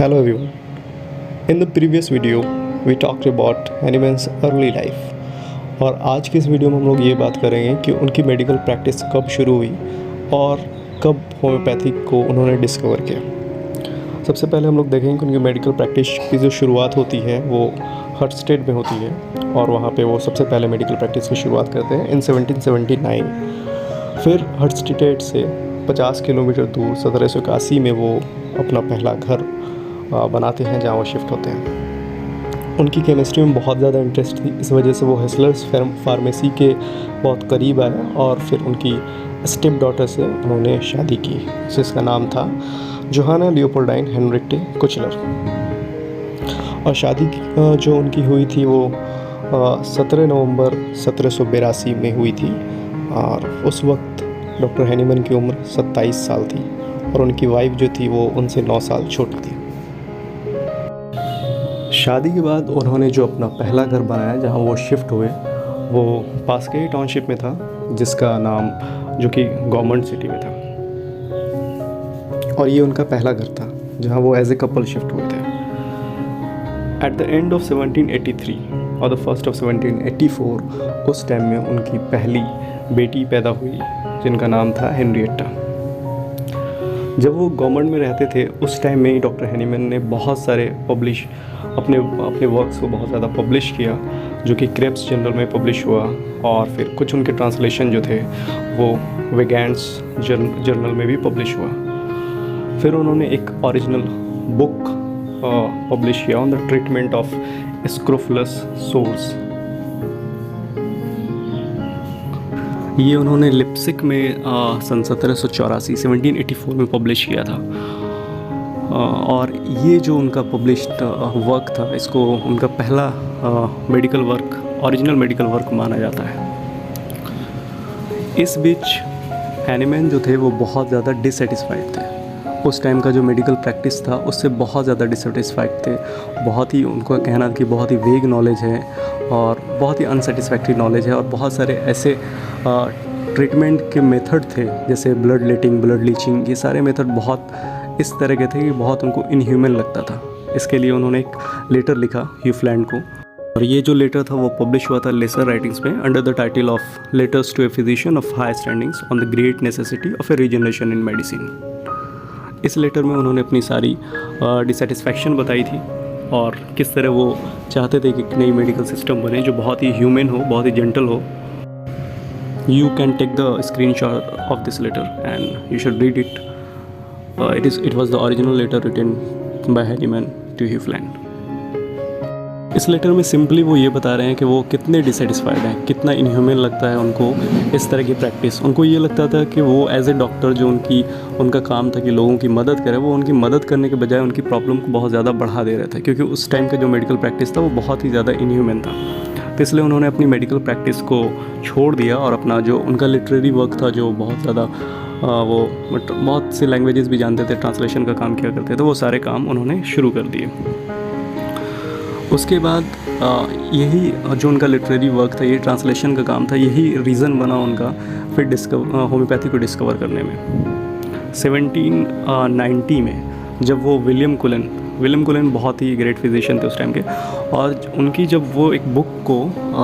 Hello everyone. In the previous video, we talked about Hahnemann's early life और आज की इस वीडियो में हम लोग ये बात करेंगे कि उनकी मेडिकल प्रैक्टिस कब शुरू हुई और कब होम्योपैथिक को उन्होंने डिस्कवर किया। सबसे पहले हम लोग देखेंगे कि उनकी मेडिकल प्रैक्टिस की जो शुरुआत होती है वो हर्ट स्टेट में होती है और वहाँ पे वो सबसे पहले मेडिकल प्रैक्टिस की शुरुआत करते हैं इन 1779। फिर हर्ट स्टेट से 50 किलोमीटर दूर 1781 में वो अपना पहला घर बनाते हैं जहाँ वो शिफ्ट होते हैं। उनकी केमिस्ट्री में बहुत ज़्यादा इंटरेस्ट थी, इस वजह से वो हेसलर्स फार्मेसी के बहुत करीब आए और फिर उनकी स्टेप डॉटर से उन्होंने शादी की जिसका नाम था जोहाना लियोपोल्डाइन हेनरिट्टे कुचलर। और शादी जो उनकी हुई थी वो 17 नवंबर 1782 में हुई थी और उस वक्त डॉक्टर हैनीमैन की उम्र 27 साल थी और उनकी वाइफ जो थी वो उनसे 9 साल छोटी थी। शादी के बाद उन्होंने जो अपना पहला घर बनाया जहाँ वो शिफ्ट हुए वो पास के ही टाउनशिप में था जिसका नाम जो कि गवर्नमेंट सिटी में था और ये उनका पहला घर था जहाँ वो एज ए कपल शिफ्ट हुए थे। एट द एंड ऑफ 1783 और द फर्स्ट ऑफ 1784 उस टाइम में उनकी पहली बेटी पैदा हुई जिनका नाम था हेनरिएट्टा। जब वो गवर्नमेंट में रहते थे उस टाइम में ही डॉक्टर हैनीमैन ने बहुत सारे अपने वर्क्स को बहुत ज़्यादा पब्लिश किया जो कि क्रेब्स जर्नल में पब्लिश हुआ और फिर कुछ उनके ट्रांसलेशन जो थे वो वेगैंस जर्नल में भी पब्लिश हुआ। फिर उन्होंने एक ओरिजिनल बुक पब्लिश किया on the treatment of scrofulous sores. ये उन्होंने लिप्सिक में सन 1784 में पब्लिश किया था और ये जो उनका पब्लिश्ड वर्क था इसको उनका पहला medical work original medical work माना जाता है। इस बीच हैनीमैन जो थे वो बहुत ज़्यादा डिससेटिस्फाइड थे। उस टाइम का जो मेडिकल प्रैक्टिस था उससे बहुत ज़्यादा डिससेटिस्फाइड थे। बहुत ही उनका कहना था कि बहुत ही वेग नॉलेज है और बहुत ही अनसेटिस्फैक्ट्री नॉलेज है और बहुत सारे ऐसे ट्रीटमेंट के मेथड थे जैसे ब्लड लेटिंग, ब्लड लीचिंग, ये सारे मेथड बहुत इस तरह के थे कि बहुत उनको इनह्यूमन लगता था। इसके लिए उन्होंने एक लेटर लिखा ह्यूफ्लैंड को और ये जो लेटर था वो पब्लिश हुआ था लेसर राइटिंग्स में under the title of letters to a physician of high standings on the great necessity of a regeneration in medicine. इस लेटर में उन्होंने अपनी सारी डिससेटिस्फैक्शन बताई थी और किस तरह वो चाहते थे कि एक नई मेडिकल सिस्टम बने जो बहुत ही ह्यूमन हो, बहुत ही जेंटल हो। You can take the screenshot of this letter and you should read it. It was the original letter written by Hahnemann to Hufeland. इस लेटर में सिंपली वो ये बता रहे हैं कि वो कितने डिससेटिस्फाइड हैं, कितना इनह्यूमन लगता है उनको इस तरह की प्रैक्टिस। उनको ये लगता था कि वो एज ए डॉक्टर जो उनका काम था कि लोगों की मदद करे, वो उनकी मदद करने के बजाय उनकी प्रॉब्लम को बहुत ज़्यादा बढ़ा दे रहे थे क्योंकि उस टाइम का जो मेडिकल प्रैक्टिस था वो बहुत ही ज़्यादा इनह्यूमन था। तो इसलिए उन्होंने अपनी मेडिकल प्रैक्टिस को छोड़ दिया और अपना जो उनका लिटरेरी वर्क था जो बहुत ज़्यादा वो बहुत से लैंग्वेजेस भी जानते थे, ट्रांसलेशन का काम किया करते थे, वो सारे काम उन्होंने शुरू कर दिए। उसके बाद यही जो उनका लिटरेरी वर्क था, ये ट्रांसलेशन का काम था, यही रीज़न बना उनका फिर होम्योपैथी को डिस्कवर करने में। 1790 में जब वो विलियम कुलन बहुत ही ग्रेट फिजिशियन थे उस टाइम के और उनकी जब वो एक बुक को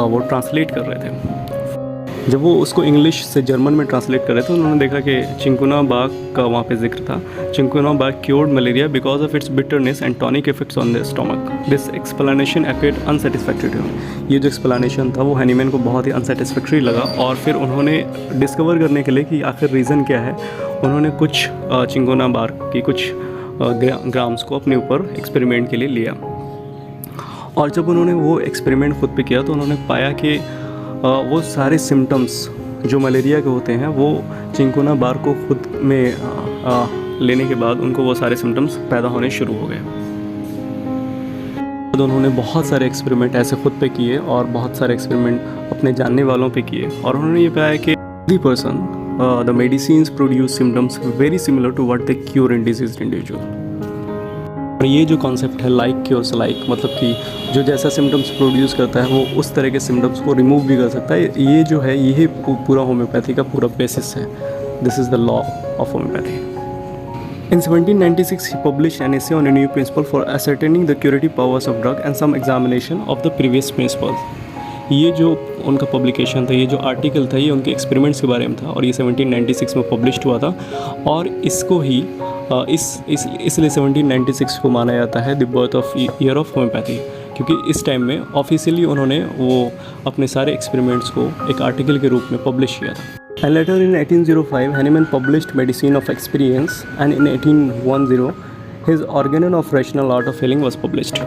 वो ट्रांसलेट कर रहे थे, जब वो उसको इंग्लिश से जर्मन में ट्रांसलेट कर रहे थे उन्होंने देखा कि चिंकुनाबाग का वहाँ पे जिक्र था। Cinchona bark cured malaria because of its bitterness and tonic effects on the stomach. This explanation appeared unsatisfactory to him. ये जो एक्सप्लेनेशन था वो हैनीमैन को बहुत ही अनसेटिस्फैक्ट्री लगा और फिर उन्होंने डिस्कवर करने के लिए कि आखिर रीज़न क्या है, उन्होंने कुछ चिंकुनाबाग की कुछ ग्राम्स को अपने ऊपर एक्सपेरिमेंट के लिए लिया और जब उन्होंने वो एक्सपेरिमेंट खुद पे किया तो उन्होंने पाया कि वो सारे सिम्टम्स जो मलेरिया के होते हैं वो चिंकुनाबाग को खुद में लेने के बाद उनको वो सारे सिम्टम्स पैदा होने शुरू हो गए। तो उन्होंने बहुत सारे एक्सपेरिमेंट ऐसे खुद पे किए और बहुत सारे एक्सपेरिमेंट अपने जानने वालों पे किए और उन्होंने ये पाया कि every person the medicines produce symptoms very similar to what they cure in diseased individual. और ये जो कॉन्सेप्ट है लाइक क्योर्स लाइक, मतलब कि जो जैसा सिम्टम्स प्रोड्यूस करता है वो उस तरह के सिम्टम्स को रिमूव भी कर सकता है। ये जो है ये पूरा होम्योपैथी का पूरा बेसिस है। This is the law of homeopathy. In 1796, he published an essay on a new principle for ascertaining the curative powers of drug and some examination of the previous principles. ये जो उनका publication था, ये जो article था, ये उनके experiments के बारे में था और ये 1796 में पब्लिश्ड हुआ था और इसको ही इसलिए 1796 को माना जाता है the birth of year of homeopathy, क्योंकि इस टाइम में ऑफिशियली उन्होंने वो अपने सारे एक्सपेरिमेंट्स को एक आर्टिकल के रूप में पब्लिश किया था। And later in 1805, Hahnemann published Medicine of Experience, and in 1810, his Organon of Rational Art of Healing was published.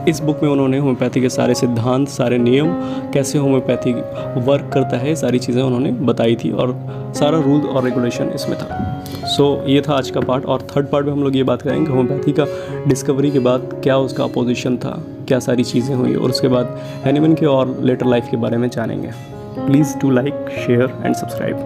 इस बुक में उन्होंने होम्योपैथी के सारे सिद्धांत, सारे नियम, कैसे होम्योपैथी वर्क करता है, सारी चीज़ें उन्होंने बताई थी और सारा रूल और रेगुलेशन इसमें था। सो ये था आज का पार्ट और थर्ड पार्ट में हम लोग ये बात करेंगे होम्योपैथी का डिस्कवरी के बाद क्या उसका अपोजिशन था, क्या सारी चीज़ें हुई और उसके बाद हैनीमैन के और लेटर लाइफ के बारे में जानेंगे। Please do like, share and subscribe.